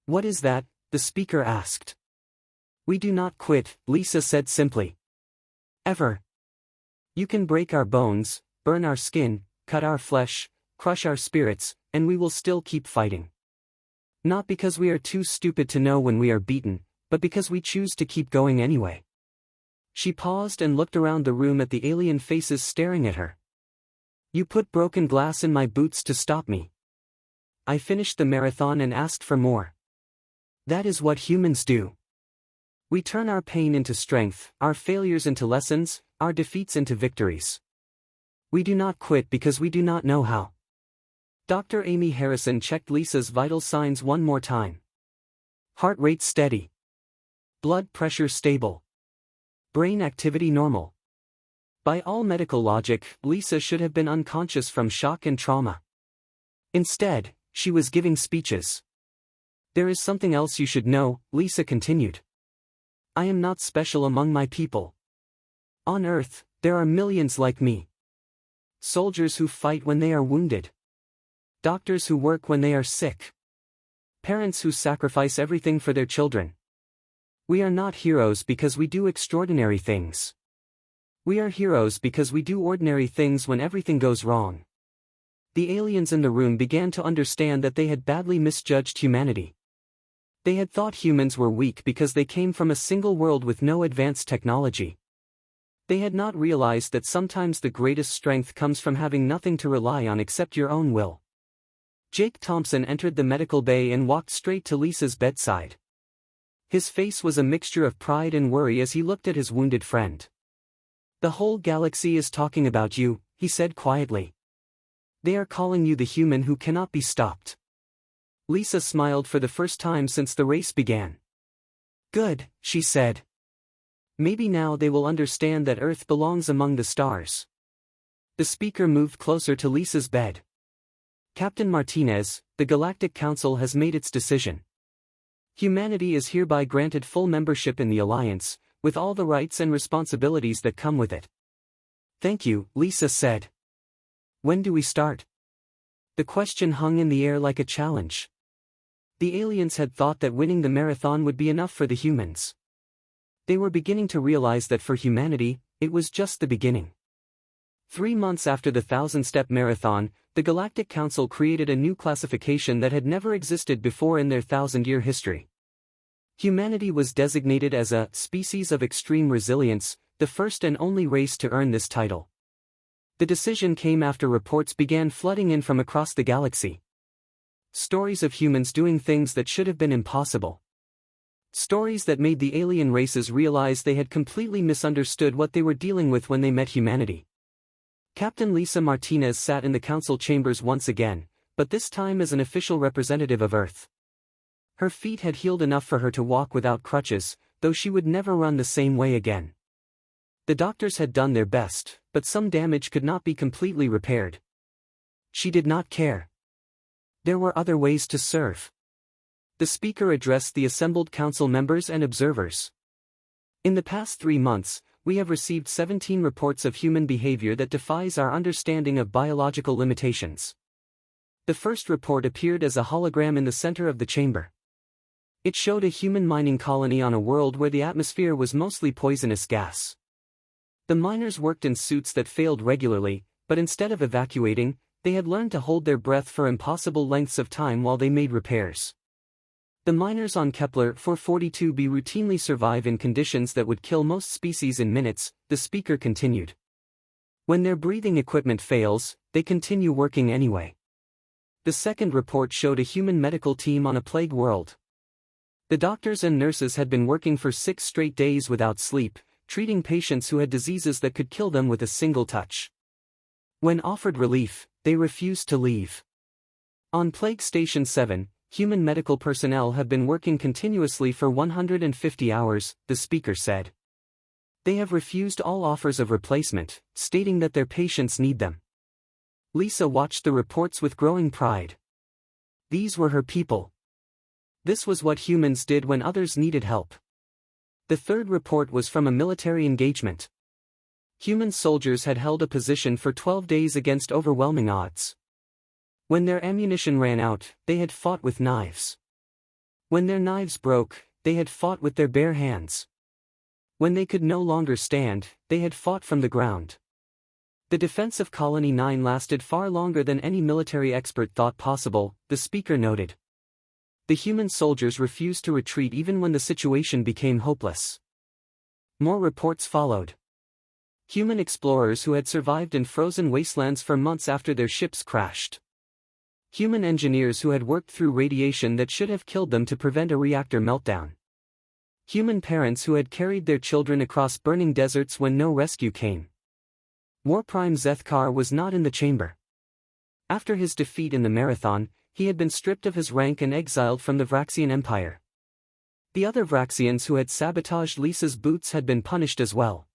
What is that? The speaker asked. We do not quit, Lisa said simply. Ever. You can break our bones, burn our skin, cut our flesh, crush our spirits, and we will still keep fighting. Not because we are too stupid to know when we are beaten, but because we choose to keep going anyway. She paused and looked around the room at the alien faces staring at her. You put broken glass in my boots to stop me. I finished the marathon and asked for more. That is what humans do. We turn our pain into strength, our failures into lessons, our defeats into victories. We do not quit because we do not know how. Dr. Amy Harrison checked Lisa's vital signs one more time. Heart rate steady. Blood pressure stable. Brain activity normal. By all medical logic, Lisa should have been unconscious from shock and trauma. Instead, she was giving speeches. There is something else you should know, Lisa continued. I am not special among my people. On Earth, there are millions like me. Soldiers who fight when they are wounded. Doctors who work when they are sick. Parents who sacrifice everything for their children. We are not heroes because we do extraordinary things. We are heroes because we do ordinary things when everything goes wrong. The aliens in the room began to understand that they had badly misjudged humanity. They had thought humans were weak because they came from a single world with no advanced technology. They had not realized that sometimes the greatest strength comes from having nothing to rely on except your own will. Jake Thompson entered the medical bay and walked straight to Lisa's bedside. His face was a mixture of pride and worry as he looked at his wounded friend. The whole galaxy is talking about you, he said quietly. They are calling you the human who cannot be stopped. Lisa smiled for the first time since the race began. Good, she said. Maybe now they will understand that Earth belongs among the stars. The speaker moved closer to Lisa's bed. Captain Martinez, the Galactic Council has made its decision. Humanity is hereby granted full membership in the Alliance, with all the rights and responsibilities that come with it. Thank you, Lisa said. When do we start? The question hung in the air like a challenge. The aliens had thought that winning the marathon would be enough for the humans. They were beginning to realize that for humanity, it was just the beginning. 3 months after the 1,000-step marathon, the Galactic Council created a new classification that had never existed before in their 1,000-year history. Humanity was designated as a species of extreme resilience, the first and only race to earn this title. The decision came after reports began flooding in from across the galaxy. Stories of humans doing things that should have been impossible. Stories that made the alien races realize they had completely misunderstood what they were dealing with when they met humanity. Captain Lisa Martinez sat in the council chambers once again, but this time as an official representative of Earth. Her feet had healed enough for her to walk without crutches, though she would never run the same way again. The doctors had done their best, but some damage could not be completely repaired. She did not care. There were other ways to serve. The speaker addressed the assembled council members and observers. In the past 3 months, we have received 17 reports of human behavior that defies our understanding of biological limitations. The first report appeared as a hologram in the center of the chamber. It showed a human mining colony on a world where the atmosphere was mostly poisonous gas. The miners worked in suits that failed regularly, but instead of evacuating, they had learned to hold their breath for impossible lengths of time while they made repairs. The miners on Kepler 442b routinely survive in conditions that would kill most species in minutes, the speaker continued. When their breathing equipment fails, they continue working anyway. The second report showed a human medical team on a plague world. The doctors and nurses had been working for 6 straight days without sleep, treating patients who had diseases that could kill them with a single touch. When offered relief, they refused to leave. On Plague Station 7, human medical personnel have been working continuously for 150 hours, the speaker said. They have refused all offers of replacement, stating that their patients need them. Lisa watched the reports with growing pride. These were her people. This was what humans did when others needed help. The third report was from a military engagement. Human soldiers had held a position for 12 days against overwhelming odds. When their ammunition ran out, they had fought with knives. When their knives broke, they had fought with their bare hands. When they could no longer stand, they had fought from the ground. The defense of Colony 9 lasted far longer than any military expert thought possible, the speaker noted. The human soldiers refused to retreat even when the situation became hopeless. More reports followed. Human explorers who had survived in frozen wastelands for months after their ships crashed. Human engineers who had worked through radiation that should have killed them to prevent a reactor meltdown. Human parents who had carried their children across burning deserts when no rescue came. War Prime Zethkar was not in the chamber. After his defeat in the marathon, he had been stripped of his rank and exiled from the Vraxian Empire. The other Vraxians who had sabotaged Lisa's boots had been punished as well.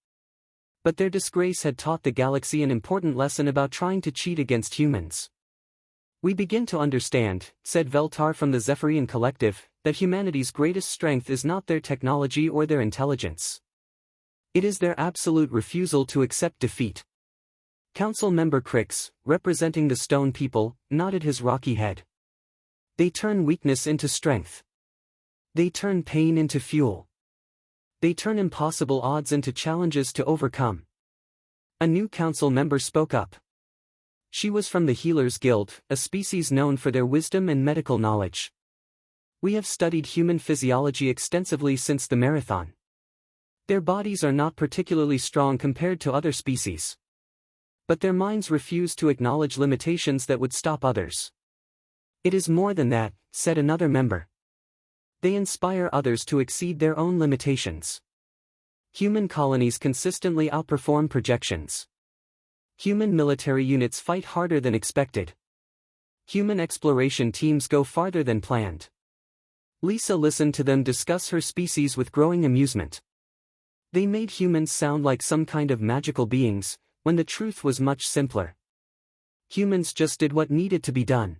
But their disgrace had taught the galaxy an important lesson about trying to cheat against humans. We begin to understand, said Veltar from the Zephyrian Collective, that humanity's greatest strength is not their technology or their intelligence. It is their absolute refusal to accept defeat. Council member Crix, representing the Stone People, nodded his rocky head. They turn weakness into strength. They turn pain into fuel. They turn impossible odds into challenges to overcome. A new council member spoke up. She was from the Healers Guild, a species known for their wisdom and medical knowledge. We have studied human physiology extensively since the marathon. Their bodies are not particularly strong compared to other species. But their minds refuse to acknowledge limitations that would stop others. It is more than that, said another member. They inspire others to exceed their own limitations. Human colonies consistently outperform projections. Human military units fight harder than expected. Human exploration teams go farther than planned. Lisa listened to them discuss her species with growing amusement. They made humans sound like some kind of magical beings, when the truth was much simpler. Humans just did what needed to be done.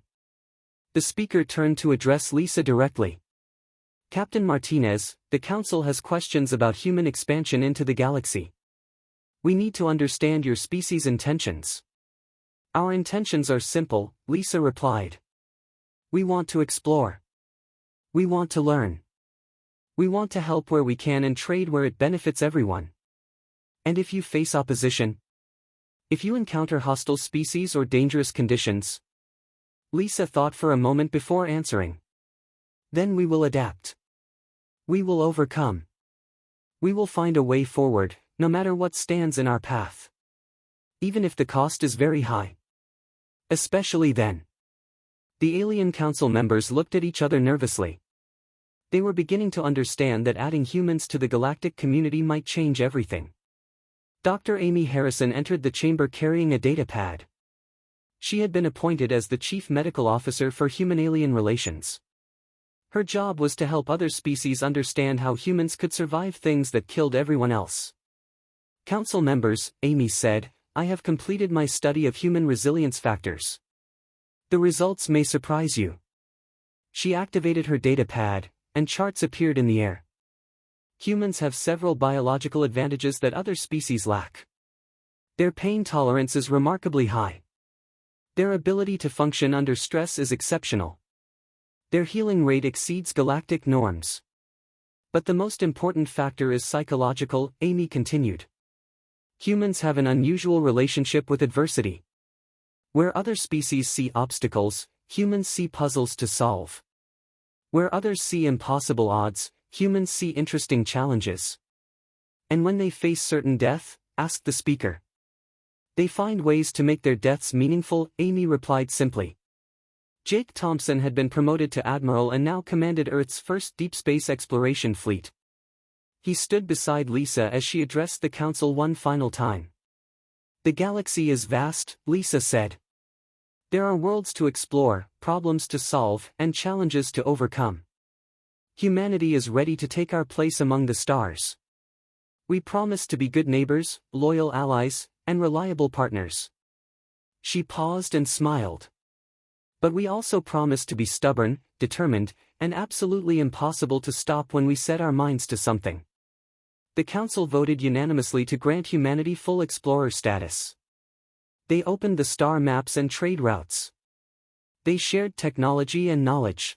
The speaker turned to address Lisa directly. Captain Martinez, the Council has questions about human expansion into the galaxy. We need to understand your species' intentions. Our intentions are simple, Lisa replied. We want to explore. We want to learn. We want to help where we can and trade where it benefits everyone. And if you face opposition, if you encounter hostile species or dangerous conditions, Lisa thought for a moment before answering. Then we will adapt. We will overcome. We will find a way forward, no matter what stands in our path. Even if the cost is very high. Especially then. The Alien Council members looked at each other nervously. They were beginning to understand that adding humans to the galactic community might change everything. Dr. Amy Harrison entered the chamber carrying a data pad. She had been appointed as the Chief Medical Officer for Human-Alien Relations. Her job was to help other species understand how humans could survive things that killed everyone else. Council members, Amy said, I have completed my study of human resilience factors. The results may surprise you. She activated her data pad, and charts appeared in the air. Humans have several biological advantages that other species lack. Their pain tolerance is remarkably high. Their ability to function under stress is exceptional. Their healing rate exceeds galactic norms. But the most important factor is psychological, Amy continued. Humans have an unusual relationship with adversity. Where other species see obstacles, humans see puzzles to solve. Where others see impossible odds, humans see interesting challenges. And when they face certain death, asked the speaker. They find ways to make their deaths meaningful, Amy replied simply. Jake Thompson had been promoted to admiral and now commanded Earth's first deep space exploration fleet. He stood beside Lisa as she addressed the council one final time. The galaxy is vast, Lisa said. There are worlds to explore, problems to solve, and challenges to overcome. Humanity is ready to take our place among the stars. We promise to be good neighbors, loyal allies, and reliable partners. She paused and smiled. But we also promise to be stubborn, determined, and absolutely impossible to stop when we set our minds to something. The council voted unanimously to grant humanity full explorer status. They opened the star maps and trade routes. They shared technology and knowledge.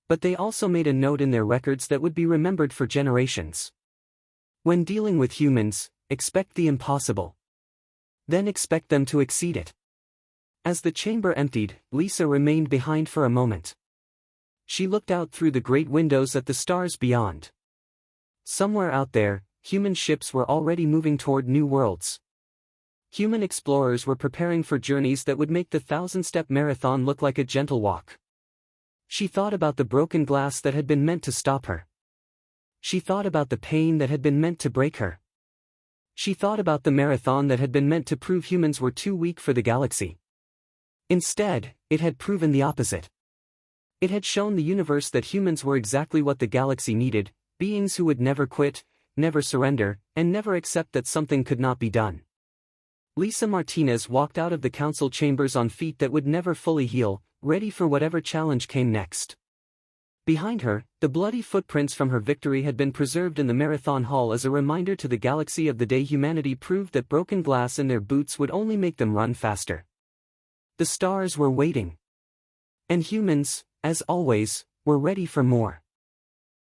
But they also made a note in their records that would be remembered for generations. When dealing with humans, expect the impossible. Then expect them to exceed it. As the chamber emptied, Lisa remained behind for a moment. She looked out through the great windows at the stars beyond. Somewhere out there, human ships were already moving toward new worlds. Human explorers were preparing for journeys that would make the 1,000-step marathon look like a gentle walk. She thought about the broken glass that had been meant to stop her. She thought about the pain that had been meant to break her. She thought about the marathon that had been meant to prove humans were too weak for the galaxy. Instead, it had proven the opposite. It had shown the universe that humans were exactly what the galaxy needed, beings who would never quit, never surrender, and never accept that something could not be done. Lisa Martinez walked out of the council chambers on feet that would never fully heal, ready for whatever challenge came next. Behind her, the bloody footprints from her victory had been preserved in the marathon hall as a reminder to the galaxy of the day humanity proved that broken glass in their boots would only make them run faster. The stars were waiting. And humans, as always, were ready for more.